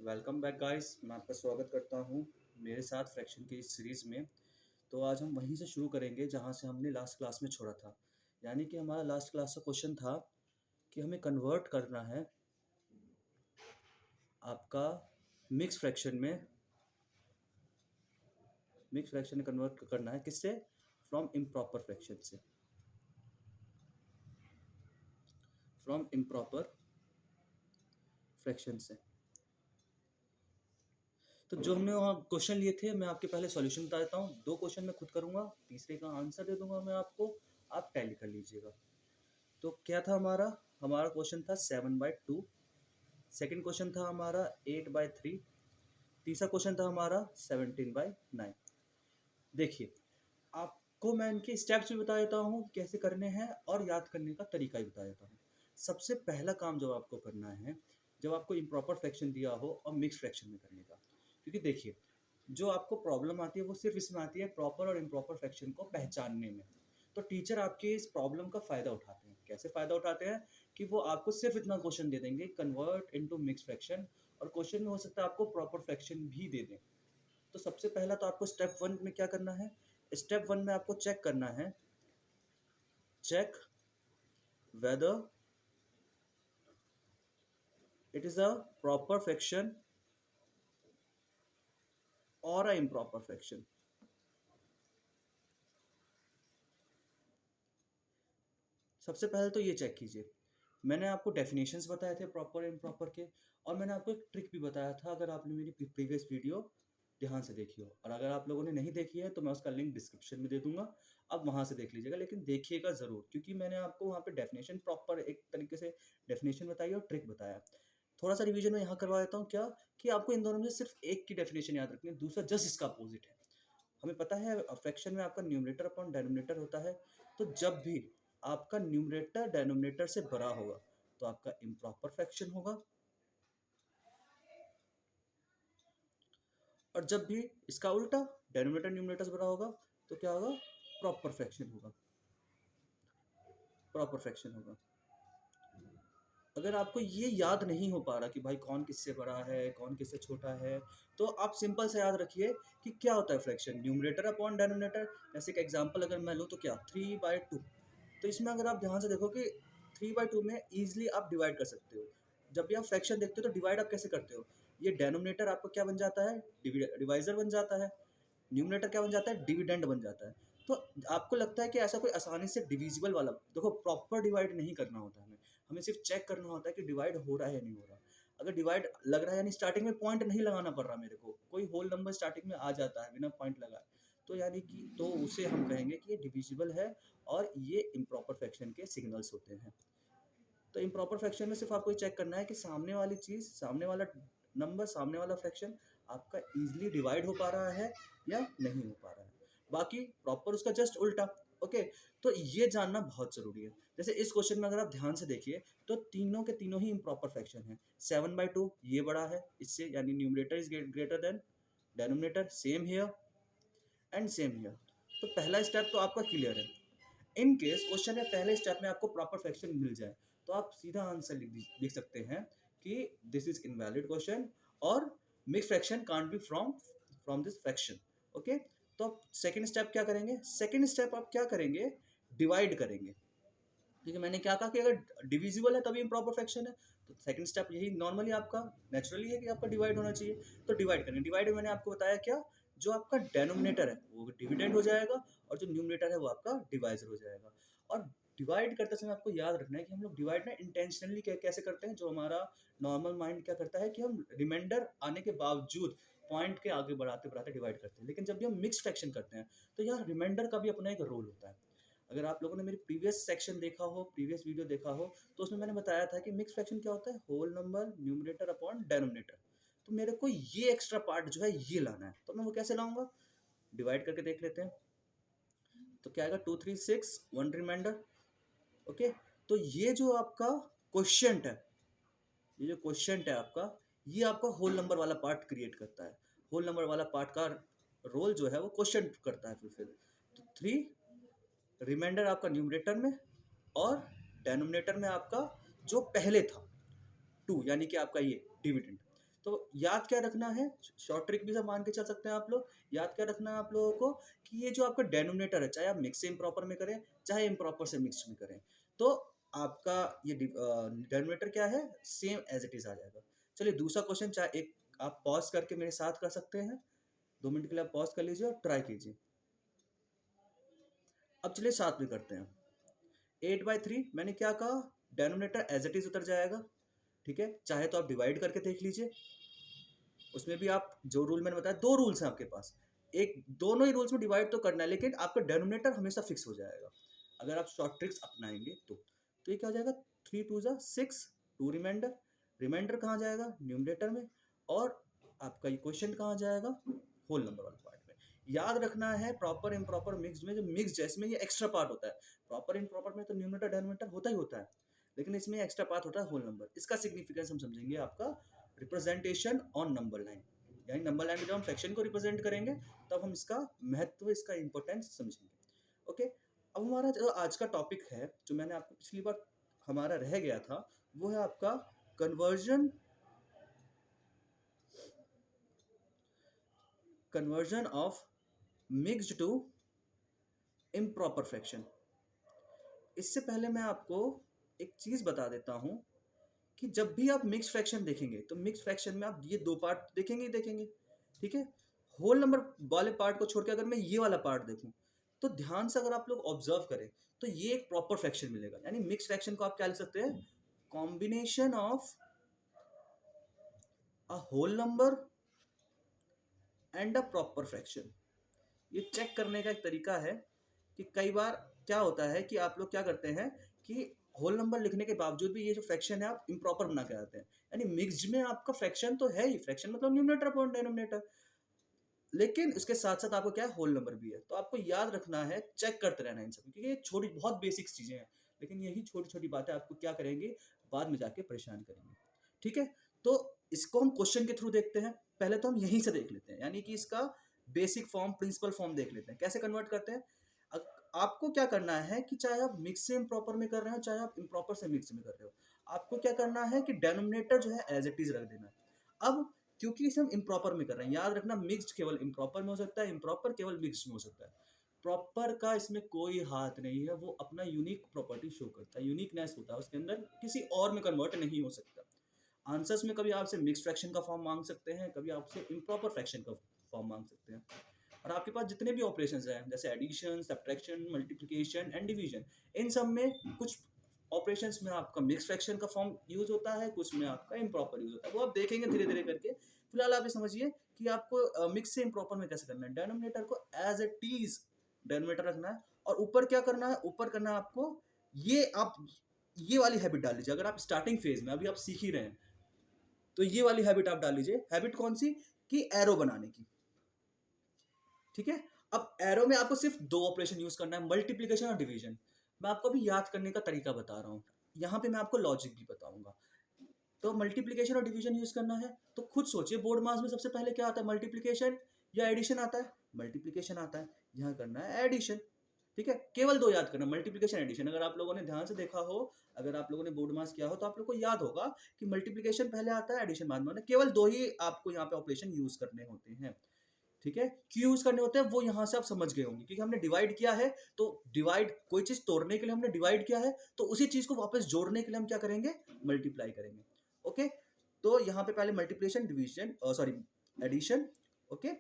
Welcome back guys. मैं आपका स्वागत करता हूं मेरे साथ फ्रैक्शन की इस सीरीज़ में। तो आज हम वहीं से शुरू करेंगे जहां से हमने लास्ट क्लास में छोड़ा था। यानी कि हमारा लास्ट क्लास का क्वेश्चन था कि हमें कन्वर्ट करना है आपका मिक्स फ्रैक्शन में। मिक्स फ्रैक्शन में कन्वर्ट करना है किससे? फ्रॉम इम्प्रॉपर फ्रैक्शन से। फ्रॉम इम्प्रॉपर फ्रैक्शन से। तो जो हमने वहाँ क्वेश्चन लिए थे, मैं आपके पहले सॉल्यूशन बता देता हूँ। 2 क्वेश्चन मैं खुद करूँगा, तीसरे का आंसर दे दूंगा मैं आपको, आप टैली कर लीजिएगा। तो क्या था हमारा हमारा क्वेश्चन था 7/2। सेकंड क्वेश्चन था हमारा 8/3। तीसरा क्वेश्चन था हमारा 17/9। देखिए, आपको मैं इनके स्टेप्स भी बता देता हूँ कैसे करने हैं और याद करने का तरीका भी बता देता हूँ। सबसे पहला काम जो आपको करना है, जब आपको इम्प्रॉपर फ्रैक्शन दिया हो और मिक्स फ्रैक्शन में करने का। क्योंकि देखिए, जो आपको प्रॉब्लम आती है वो सिर्फ इसमें आती है प्रॉपर और इम्प्रॉपर फ्रैक्शन को पहचानने में। तो टीचर आपके इस प्रॉब्लम का फ़ायदा उठाते हैं। कैसे फ़ायदा उठाते हैं? कि वो आपको सिर्फ इतना क्वेश्चन दे देंगे, कन्वर्ट इनटू मिक्स फ्रैक्शन, और क्वेश्चन में हो सकता है आपको प्रॉपर फ्रैक्शन भी दे दें। तो सबसे पहला तो आपको स्टेप 1 में क्या करना है? स्टेप 1 में आपको चेक करना है, check whether it is a proper fraction और अ इम्प्रॉपर फ्रैक्शन। सबसे पहले तो ये चेक कीजिए। मैंने आपको डेफिनेशंस बताए थे प्रॉपर इम्प्रॉपर के, और मैंने आपको एक ट्रिक भी बताया था, अगर आपने मेरी प्रीवियस वीडियो ध्यान से देखी हो। और अगर आप लोगों ने नहीं देखी है तो मैं उसका लिंक डिस्क्रिप्शन में दे दूंगा, आप वहाँ से देख लीजिएगा। लेकिन देखिएगा ज़रूर, क्योंकि मैंने आपको वहाँ पे डेफिनेशन प्रॉपर एक तरीके से डेफिनेशन बताई और ट्रिक बताया। थोड़ा सा रिवीजन में यहाँ करवा देता हूँ क्या, कि आपको इन दोनों में से सिर्फ एक की डेफिनेशन याद रखनी है, दूसरा जस्ट इसका अपोजिट है। हमें पता है फ्रैक्शन में आपका न्यूमरेटर अपॉन डेनोमिनेटर होता है। तो जब भी आपका न्यूमरेटर डेनोमिनेटर से बड़ा होगा तो आपका इम्प्रॉपर फ्रैक्शन होगा, और जब भी इसका उल्टा डेनोमिनेटर न्यूमरेटर से बड़ा होगा तो क्या होगा? प्रॉपर फ्रैक्शन होगा। प्रॉपर फ्रैक्शन होगा। अगर आपको ये याद नहीं हो पा रहा कि भाई कौन किससे बड़ा है कौन किससे छोटा है, तो आप सिंपल से याद रखिए कि क्या होता है फ्रैक्शन, न्यूमरेटर अपॉन डेनोमिनेटर। जैसे कि एग्जांपल अगर मैं लूँ तो क्या 3/2। तो इसमें अगर आप ध्यान से देखो कि 3/2 में ईजिली आप डिवाइड कर सकते हो। जब भी आप फ्रैक्शन देखते हो तो डिवाइड आप कैसे करते हो? ये डेनोमिनेटर आपका क्या बन जाता है? डिवाइजर बन जाता है। न्यूमरेटर क्या बन जाता है? डिविडेंड बन जाता है। तो आपको लगता है कि ऐसा कोई आसानी से डिविजिबल वाला, देखो प्रॉपर डिवाइड नहीं करना होता है हमें। हमें सिर्फ चेक करना होता है कि डिवाइड हो रहा है या नहीं हो रहा। अगर डिवाइड लग रहा है, यानी स्टार्टिंग में पॉइंट नहीं लगाना पड़ रहा मेरे को, कोई होल नंबर स्टार्टिंग में आ जाता है बिना पॉइंट लगाए, तो यानी कि तो उसे हम कहेंगे कि ये डिविजिबल है और ये इम्प्रॉपर फ्रैक्शन के सिग्नल्स होते हैं। तो इम्प्रॉपर फ्रैक्शन में सिर्फ आपको ये चेक करना है कि सामने वाली चीज़, सामने वाला नंबर, सामने वाला फ्रैक्शन आपका ईजिली डिवाइड हो पा रहा है या नहीं हो पा रहा है। बाकी प्रॉपर उसका जस्ट उल्टा। ओके। तो ये जानना बहुत ज़रूरी है। जैसे इस क्वेश्चन में अगर आप ध्यान से देखिए तो तीनों के तीनों ही इम्प्रॉपर फ्रैक्शन है। 7/2 ये बड़ा है इससे, यानी numerator is greater than denominator. Same here and same here. तो पहला स्टेप तो आपका क्लियर है। इन केस क्वेश्चन में पहले स्टेप में आपको प्रॉपर फ्रैक्शन मिल जाए तो आप सीधा आंसर लिख सकते हैं कि दिस इज इनवैलिड क्वेश्चन, और mix fraction can't be from from this fraction. Okay. तो आप सेकंड स्टेप क्या करेंगे? सेकंड स्टेप आप क्या करेंगे? डिवाइड करेंगे। क्योंकि मैंने क्या कहा कि अगर डिविजिबल है तभी इम्प्रॉपर फ्रैक्शन है। तो सेकंड स्टेप यही नॉर्मली आपका नेचुरली है कि आपका डिवाइड होना चाहिए। तो डिवाइड करेंगे। डिवाइड में मैंने आपको बताया क्या, जो आपका डेनोमिनेटर है वो डिविडेंड हो जाएगा और जो न्यूमरेटर है वो आपका डिवाइजर हो जाएगा। और डिवाइड करते समय आपको याद रखना है कि हम लोग डिवाइड ना इंटेंशनली कैसे करते हैं। जो हमारा नॉर्मल माइंड क्या करता है कि हम रिमाइंडर आने के बावजूद पॉइंट के आगे बढ़ाते बढ़ाते डिवाइड करते हैं। लेकिन जब भी हम मिक्स फ्रैक्शन करते हैं तो यार रिमाइंडर का भी अपना एक रोल होता है। अगर आप लोगों ने मेरी प्रीवियस सेक्शन देखा हो, प्रीवियस वीडियो देखा हो, तो उसमें मैंने बताया था कि मिक्स फ्रैक्शन क्या होता है? Whole number numerator upon denominator. तो मेरे को ये एक्स्ट्रा पार्ट जो है ये लाना है, तो मैं वो कैसे लाऊंगा? डिवाइड करके देख लेते हैं। तो क्या आएगा? 2 3 6 1 रिमाइंडर। ओके। तो ये जो आपका क्वेश्चन है, ये जो क्वेश्चन है आपका, ये आपका होल नंबर वाला पार्ट क्रिएट करता है। होल नंबर वाला पार्ट का रोल जो है वो क्वेश्चन करता है फिर। तो 3 रिमाइंडर आपका न्यूमरेटर में, और डेनोमिनेटर में आपका जो पहले था 2, यानी कि आपका ये डिविडेंड। तो याद क्या रखना है, शॉर्ट ट्रिक भी सब मान के चल सकते हैं आप लोग। याद क्या रखना है आप लोगों को कि ये जो आपका डेनोमिनेटर है, चाहे आप मिक्स से इम्प्रॉपर में करें चाहे इम्प्रॉपर से मिक्स में करें, तो आपका ये डेनोमिनेटर क्या है, सेम एज इट इज आ जाएगा। चलिए दूसरा क्वेश्चन, चाहे एक आप पॉज करके मेरे साथ कर सकते हैं, 2 मिनट के लिए आप पॉज कर लीजिए और ट्राई कीजिए। अब चलिए साथ में करते हैं। 8/3 मैंने क्या कहा, डेनोमिनेटर एज इट इज उतर जाएगा, ठीक है। चाहे तो आप डिवाइड करके देख लीजिए, उसमें भी आप जो रूल मैंने बताया, 2 रूल्स हैं आपके पास, एक दोनों ही रूल्स में डिवाइड तो करना है, लेकिन आपका डेनोमिनेटर हमेशा फिक्स हो जाएगा अगर आप शॉर्ट ट्रिक्स अपनाएंगे तो ये क्या हो जाएगा, 3 2 6, 2 रिमाइंडर, रिमाइंडर कहाँ जाएगा, न्यूमरेटर में, और आपका ये क्वेश्चन कहाँ जाएगा, होल नंबर वाला पार्ट में। याद रखना है प्रॉपर इम्प्रॉपर मिक्स में, जो मिक्स है इसमें ये एक्स्ट्रा पार्ट होता है, प्रॉपर इम्प्रॉपर में तो न्यूमरेटर डेनोमिनेटर होता ही होता है, लेकिन इसमें एक्स्ट्रा पार्ट होता है होल नंबर। इसका सिग्निफिकेंस हम समझेंगे आपका रिप्रेजेंटेशन ऑन नंबर लाइन, यानी नंबर लाइन में जब हम फ्रैक्शन को रिप्रेजेंट करेंगे तब हम इसका महत्व, इसका इंपॉर्टेंस समझेंगे। ओके, अब हमारा जो आज का टॉपिक है, जो मैंने आपको पिछली बार हमारा रह गया था, वो है आपका conversion of mixed to improper fraction. इससे पहले मैं आपको एक चीज बता देता हूं कि जब भी आप मिक्स फ्रैक्शन देखेंगे तो मिक्स फ्रैक्शन में आप ये 2 पार्ट देखेंगे ही देखेंगे, ठीक है। होल नंबर वाले पार्ट को छोड़ के अगर मैं ये वाला पार्ट देखूं तो ध्यान से अगर आप लोग ऑब्जर्व करें तो ये एक प्रॉपर फ्रैक्शन मिलेगा। यानी मिक्स फ्रैक्शन को आप क्या लिख सकते हैं, combination of a whole number and a proper fraction. ये चेक करने का एक तरीका है कि कई बार क्या होता है कि आप लोग क्या करते हैं कि होल नंबर लिखने के बावजूद भी ये जो फ्रैक्शन है आप इम्प्रॉपर बना के आते हैं। यानी मिक्स्ड में आपका फ्रैक्शन तो है ही, फ्रैक्शन मतलब न्यूमरेटर अपॉन डेनोमिनेटर, लेकिन उसके साथ साथ आपको क्या है, होल नंबर भी है। तो आपको याद रखना है, चेक करते रहना इन सब, क्योंकि ये छोटी बहुत बेसिक चीजें हैं, लेकिन यही छोटी छोटी बातें आपको क्या करेंगे, बाद में जाके परेशान करेंगे, ठीक है। तो इसको हम क्वेश्चन के थ्रू देखते हैं। पहले तो हम यहीं से देख लेते हैं, यानी कि इसका बेसिक फॉर्म, प्रिंसिपल फॉर्म देख लेते हैं कैसे कन्वर्ट करते हैं। आपको क्या करना है कि चाहे आप मिक्स से इम्प्रॉपर में कर रहे हो चाहे आप इम्प्रॉपर से मिक्स में कर रहे हो, आपको क्या करना है कि डेनोमिनेटर जो है एज इट इज रख देना है। अब क्योंकि इसे हम इम्प्रॉपर में कर रहे हैं, याद रखना मिक्स्ड केवल इम्प्रॉपर में हो सकता है, इम्प्रॉपर केवल मिक्स्ड में हो सकता है। प्रॉपर का इसमें कोई हाथ नहीं है, वो अपना यूनिक प्रॉपर्टी शो करता है, यूनिकनेस होता है उसके अंदर, किसी और में कन्वर्ट नहीं हो सकता। आंसर्स में कभी आपसे मिक्स फ्रैक्शन का फॉर्म मांग सकते हैं, कभी आपसे इम्प्रॉपर फ्रैक्शन का फॉर्म मांग सकते हैं। और आपके पास जितने भी ऑपरेशंस हैं जैसे addition, subtraction, multiplication and division, इन सब में कुछ ऑपरेशंस में आपका मिक्स फ्रैक्शन का फॉर्म यूज होता है, कुछ में आपका इम्प्रॉपर यूज होता है, वो आप देखेंगे धीरे धीरे करके। फिलहाल आप ये समझिए कि आपको मिक्स से इम्प्रॉपर में कैसे करना है। डेनोमिनेटर को एज इट इज डेनोमिनेटर रखना है, और ऊपर क्या करना है, ऊपर करना है आपको ये, आप ये वाली हैबिट डाल लीजिए। अगर आप स्टार्टिंग फेज में अभी आप सीख ही रहे हैं तो ये वाली हैबिट आप डाल लीजिए। हैबिट कौन सी, कि एरो बनाने की, ठीक है। अब एरो में आपको सिर्फ 2 ऑपरेशन यूज करना है, मल्टीप्लीकेशन और डिवीजन। मैं आपको अभी याद करने का तरीका बता रहा हूँ, यहाँ पे मैं आपको लॉजिक भी बताऊंगा। तो मल्टीप्लीकेशन और डिवीजन यूज करना है तो खुद सोचिए, बोर्ड मास में सबसे पहले क्या आता है, मल्टीप्लीकेशन या एडिशन आता है, मल्टीप्लीकेशन आता है, यहाँ करना है एडिशन, ठीक है। केवल 2 याद करना, मल्टीप्लीकेशन एडिशन। अगर आप लोगों ने ध्यान से देखा हो, अगर आप लोगों ने बोर्ड मास किया हो तो आप लोग को याद होगा कि मल्टीप्लीकेशन पहले आता है, एडिशन बाद में। केवल 2 ही आपको यहाँ पे ऑपरेशन यूज करने होते हैं, ठीक है। क्यों यूज करने होते हैं वो यहाँ से आप समझ गए होंगे, क्योंकि हमने डिवाइड किया है, तो डिवाइड कोई चीज तोड़ने के लिए हमने डिवाइड किया है, तो उसी चीज को वापस जोड़ने के लिए हम क्या करेंगे, मल्टीप्लाई करेंगे। ओके, तो यहाँ पे पहले multiplication, division, sorry addition, okay.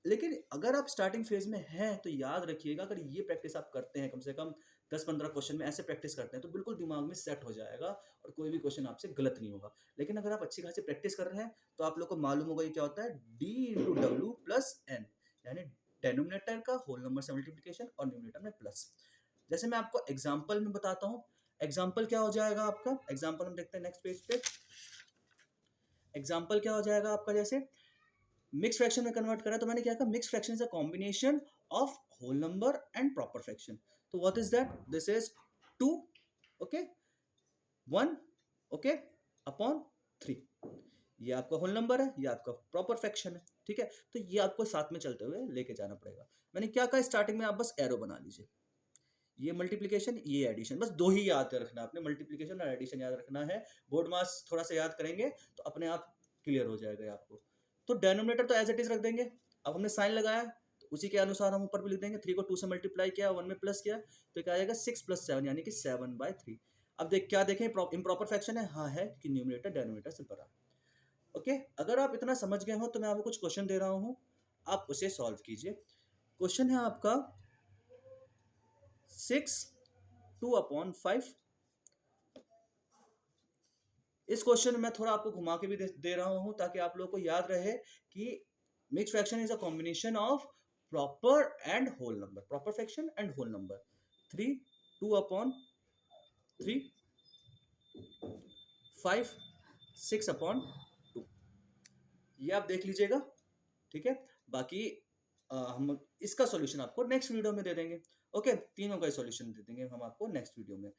लेकिन अगर आप स्टार्टिंग फेज में हैं तो याद रखिएगा, अगर ये प्रैक्टिस आप करते हैं, कम से कम 10-15 क्वेश्चन में ऐसे प्रैक्टिस करते हैं, तो बिल्कुल दिमाग में सेट हो जाएगा और कोई भी क्वेश्चन आपसे गलत नहीं होगा। लेकिन अगर आप अच्छी खासी प्रैक्टिस कर रहे हैं तो आप लोग को मालूम होगा ये क्या होता है, D/W+N, यानी डेनोमिनेटर का होल नंबर से मल्टीप्लिकेशन और न्यूमरेटर में प्लस। जैसे मैं आपको एग्जाम्पल में बताता हूँ, एग्जाम्पल क्या हो जाएगा आपका, एग्जाम्पल हम देखते हैं नेक्स्ट पेज पे। एग्जाम्पल क्या हो जाएगा आपका, जैसे मिक्स फ्रैक्शन में कन्वर्ट करा तो मैंने क्या कहा, mix fraction is a combination of whole number and proper fraction. तो what is that, this is 2, okay, 1, okay, upon 3। ये आपका होल नंबर है, ये आपका प्रॉपर फ्रैक्शन है, ठीक है। तो ये आपको साथ में चलते हुए लेके जाना पड़ेगा। मैंने क्या कहा, स्टार्टिंग में आप बस एरो बना लीजिए, ये मल्टीप्लिकेशन ये एडिशन, बस 2 ही याद रखना है आपने, मल्टीप्लिकेशन और एडिशन याद रखना है। बोर्ड मास थोड़ा सा याद करेंगे तो अपने आप क्लियर हो जाएगा ये आपको। तो डेनोमिनेटर तो एज इट इज रख देंगे। अब हमने साइन लगाया तो उसी के अनुसार हम ऊपर भी लिख देंगे। 3 को 2 से मल्टीप्लाई किया, 1 में प्लस किया, तो क्या आएगा 6 + 7 यानी कि 7/3। अब क्या देखें इम्प्रॉपर फ्रैक्शन है, हाँ है, कि न्यूमरेटर डेनोमिनेटर से बड़ा। ओके, अगर आप इतना समझ गए हो तो मैं आपको कुछ क्वेश्चन दे रहा हूँ, आप उसे सॉल्व कीजिए। क्वेश्चन है आपका 6 2/5। इस क्वेश्चन में मैं थोड़ा आपको घुमा के भी दे रहा हूं ताकि आप लोगों को याद रहे कि mix fraction is a combination of proper and whole number, proper fraction and whole number. 3 2/3, 5 6/2, ये आप देख लीजिएगा। ठीक है, बाकी हम इसका सॉल्यूशन आपको नेक्स्ट वीडियो में दे देंगे। ओके, तीनों का सॉल्यूशन दे देंगे हम आपको नेक्स्ट वीडियो में।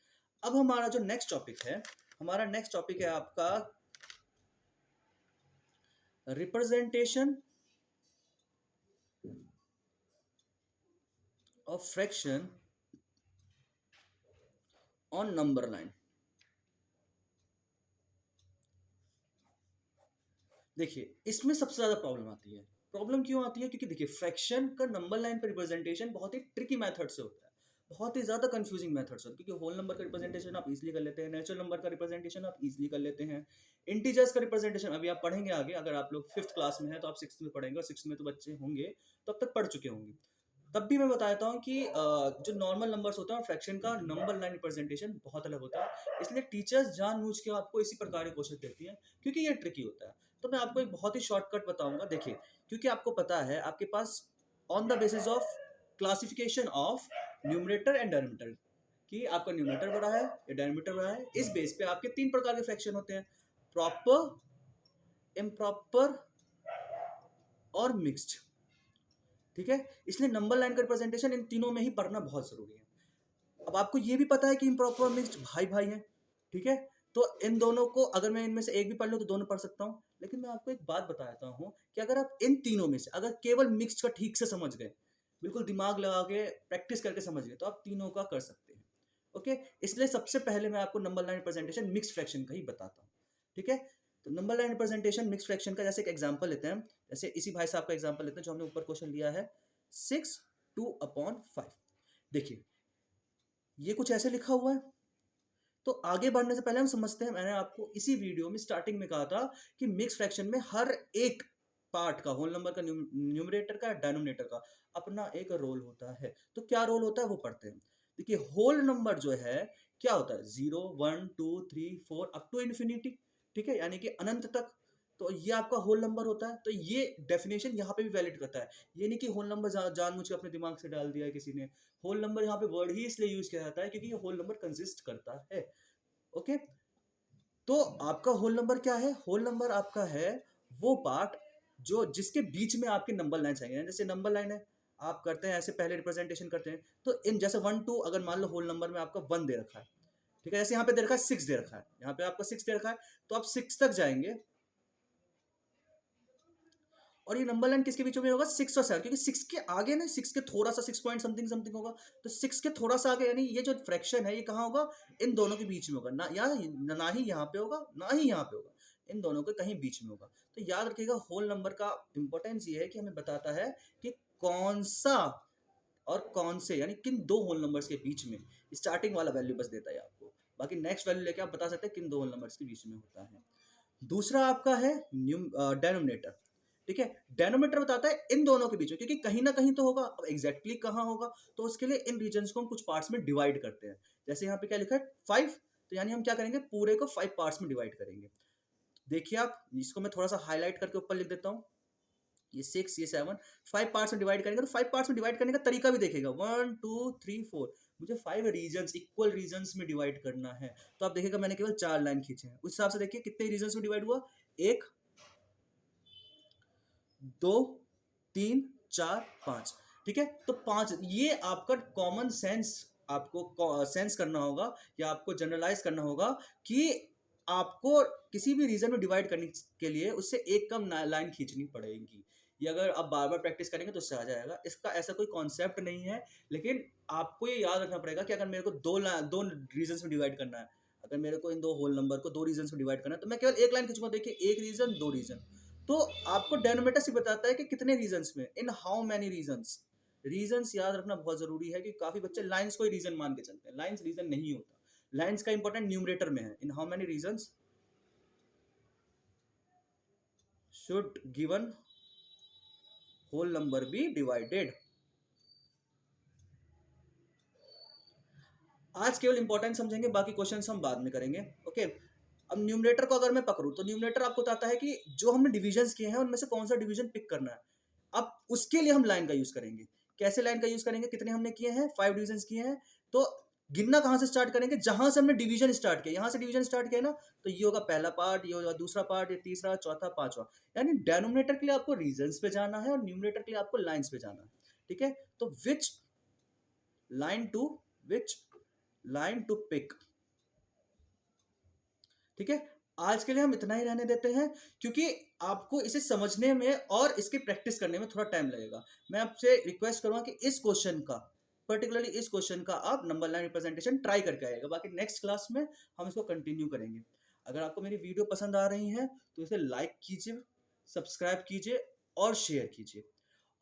अब हमारा जो नेक्स्ट टॉपिक है, हमारा नेक्स्ट टॉपिक है आपका representation of fraction on number line. देखिए, इसमें सबसे ज्यादा प्रॉब्लम आती है। प्रॉब्लम क्यों आती है? क्योंकि देखिए, फ्रैक्शन का नंबर लाइन पर रिप्रेजेंटेशन बहुत ही ट्रिकी मेथड से होता है, बहुत ही ज्यादा कंफ्यूजिंग मेथड से होता है। क्योंकि होल नंबर का रिप्रेजेंटेशन आप इजीली कर लेते हैं, नेचुरल नंबर का रिप्रेजेंटेशन आप इजीली कर लेते हैं, इंटीजर्स का रिप्रेजेंटेशन अभी आप पढ़ेंगे आगे। अगर आप लोग 5th क्लास में हैं तो आप 6th में पढ़ेंगे, और 6th में तो बच्चे होंगे तो अब तक पढ़ चुके होंगे। तब भी मैं बताता हूँ कि जो नॉर्मल नंबर्स होते हैं और फ्रैक्शन का नंबर लाइन रिप्रेजेंटेशन बहुत अलग होता है। इसलिए टीचर्स जानबूझ के आपको इसी प्रकार के क्वेश्चन देती हैं, क्योंकि ये ट्रिकी होता है। तो मैं आपको एक बहुत ही शॉर्टकट बताऊंगा। देखिए, क्योंकि आपको पता है आपके pass on the basis of classification of numerator and denominator कि आपका न्यूमरेटर बड़ा है या डेनोमिनेटर बड़ा है, इस बेस पे आपके 3 प्रकार के फ्रैक्शन होते हैं, प्रॉपर, इम्प्रॉपर और मिक्स्ड। ठीक है, इसलिए नंबर लाइन का रिप्रेजेंटेशन इन तीनों में ही पढ़ना बहुत जरूरी है। अब आपको ये भी पता है कि इम्प्रॉपर और मिक्स्ड भाई भाई हैं। ठीक है, तो इन दोनों को अगर मैं इनमें से एक भी पढ़ लूँ तो दोनों पढ़ सकता हूँ। लेकिन मैं आपको एक बात बताता हूँ कि अगर आप इन तीनों में से अगर केवल मिक्स्ड का ठीक से समझ गए, बिल्कुल दिमाग लगा के प्रैक्टिस करके समझ गए, तो आप तीनों का कर सकते हैं। ओके, इसलिए सबसे पहले मैं आपको number line representation mixed fraction का ही बताता हूँ। ठीक है, तो number line representation mixed fraction का जैसे एक एग्जांपल लेते हैं, जैसे इसी भाई साहब का एग्जांपल लेते हैं जो हमने ऊपर क्वेश्चन लिया है 6 2/5। देखिए, ये कुछ ऐसे लिखा हुआ है। तो आगे बढ़ने से पहले हम समझते हैं, मैंने आपको इसी वीडियो में स्टार्टिंग में कहा था कि मिक्स फ्रैक्शन में हर एक पार्ट का, होल नंबर का, न्यूमरेटर का, डिनोमिनेटर का अपना एक रोल होता है। तो क्या रोल होता है वो पढ़ते हैं। देखिए, होल नंबर जो है क्या होता है, 0 1 2 3 4 अप टू इन्फिनिटी। ठीक है, यानी कि अनंत तक। तो ये आपका होल नंबर होता है। तो ये डेफिनेशन यहाँ पे भी वैलिड करता है। ये नहीं कि होल नंबर जानबूझ के अपने दिमाग से डाल दिया है किसी ने। होल नंबर यहाँ पे वर्ड ही इसलिए यूज किया जाता है क्योंकि ये होल नंबर कंसिस्ट करता है। ओके, तो आपका होल नंबर क्या है? होल नंबर आपका है वो पार्ट जो जिसके बीच में आपके नंबर लाइन आएंगे। जैसे नंबर लाइन है, आप करते हैं ऐसे, पहले रिप्रेजेंटेशन करते हैं तो इन जैसे 1 2, अगर मान लो होल नंबर में आपका 1 दे रखा है, ठीक है, जैसे यहाँ पे दे रखा है 6 दे रखा है, यहाँ पे आपका 6 दे रखा है, तो आप 6 तक जाएंगे। और ये नंबर लाइन किसके बीच में होगा? 6 और 7, क्योंकि 6 के आगे ना, 6 के थोड़ा सा 6 पॉइंट समथिंग समथिंग होगा, तो 6 के थोड़ा सा आगे, यानी ये जो फ्रैक्शन है ये कहाँ होगा? इन दोनों के बीच में होगा ना, या ना ही यहाँ पे होगा ना ही यहाँ पे होगा, इन दोनों के कहीं बीच में होगा। तो याद रखिएगा, होल नंबर का इंपॉर्टेंस ये है कि हमें बताता है कि कौन सा और कौन से, यानी किन दो होल नंबर्स के बीच में। स्टार्टिंग वाला वैल्यू बस देता है आपको, बाकी नेक्स्ट वैल्यू लेके आप बता सकते हैं किन दो होल नंबर्स के बीच में होता है। दूसरा आपका है डेनोमिनेटर। ठीक है, डेनोमीटर बताता है इन दोनों के बीच में, क्योंकि कहीं ना कहीं तो होगा। अब एग्जैक्टली कहाँ होगा, तो उसके लिए इन रीजन्स को हम कुछ पार्ट्स में डिवाइड करते हैं। जैसे यहाँ पे क्या लिखा है 5, तो यानी हम क्या करेंगे, पूरे को 5 पार्ट्स में डिवाइड करेंगे। देखिए आप, इसको मैं थोड़ा सा हाईलाइट करके ऊपर लिख देता हूँ। ये 6, ये 7, 5 पार्ट्स में डिवाइड करेंगे। तो 5 पार्ट्स में डिवाइड करने का तरीका भी देखेगा, 1 2 3 4, मुझे 5 रीजन्स, इक्वल रीजन्स में डिवाइड करना है। तो आप देखिएगा मैंने केवल 4 लाइन खींचे हैं, उस हिसाब से देखिए कितने रीजन्स में डिवाइड हुआ, 1 2 3 4 5। ठीक है, तो 5, ये आपका कॉमन सेंस, आपको सेंस करना होगा या आपको जनरलाइज करना होगा कि आपको किसी भी रीजन में डिवाइड करने के लिए उससे एक कम लाइन खींचनी पड़ेगी। ये अगर आप बार बार प्रैक्टिस करेंगे तो उससे आ जाएगा। इसका ऐसा कोई कॉन्सेप्ट नहीं है, लेकिन आपको ये याद रखना पड़ेगा कि अगर मेरे को दो रीजन में डिवाइड करना है, अगर मेरे को इन दो होल नंबर को दो रीजन में डिवाइड करना है तो मैं केवल एक लाइन खींचूंगा, देखिए एक रीजन दो रीजन। तो आपको डेनोमीटर से बताता है कि कितने रीजन्स में, in how many reasons. Reasons याद रखना बहुत जरूरी है कि काफी बच्चे लाइंस को ही रीजन मान के चलते हैं, लाइंस रीजन नहीं होता। लाइंस का इंपॉर्टेंट न्यूमरेटर में है, in how many reasons should given whole number be divided. आज केवल इंपॉर्टेंट समझेंगे, बाकी क्वेश्चंस हम बाद में करेंगे। ओके, अब न्यूमरेटर को अगर मैं पकड़ूं तो न्यूमरेटर आपको बताता है कि जो हमने डिविजन्स किए हैं उनमें से कौन सा डिवीजन पिक करना है। अब उसके लिए हम लाइन का यूज करेंगे। कैसे लाइन का यूज करेंगे, कितने हमने किए हैं, 5 डिविजन किए हैं। तो गिनना कहां से स्टार्ट करेंगे, जहां से हमने डिवीजन स्टार्ट किया, यहां से डिवीजन स्टार्ट किया ना, तो ये होगा पहला पार्ट, ये होगा दूसरा पार्ट, ये तीसरा, चौथा, पांचवा। यानी डेनोमिनेटर के लिए आपको रीजन्स पे जाना है और न्यूमरेटर के लिए आपको लाइंस पे जाना है। ठीक है, तो विच लाइन टू पिक। ठीक है, आज के लिए हम इतना ही रहने देते हैं, क्योंकि आपको इसे समझने में और इसकी प्रैक्टिस करने में थोड़ा टाइम लगेगा। मैं आपसे रिक्वेस्ट करूंगा कि इस क्वेश्चन का, पर्टिकुलरली इस क्वेश्चन का आप नंबर लाइन रिप्रेजेंटेशन ट्राई करके आएगा। बाकी नेक्स्ट क्लास में हम इसको कंटिन्यू करेंगे। अगर आपको मेरी वीडियो पसंद आ रही है तो इसे लाइक कीजिए, सब्सक्राइब कीजिए और शेयर कीजिए।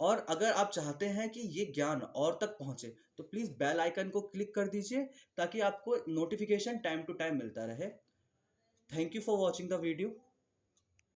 और अगर आप चाहते हैं कि ये ज्ञान और तक पहुंचे तो प्लीज बेल आइकन को क्लिक कर दीजिए, ताकि आपको नोटिफिकेशन टाइम टू टाइम मिलता रहे। Thank you for watching the video.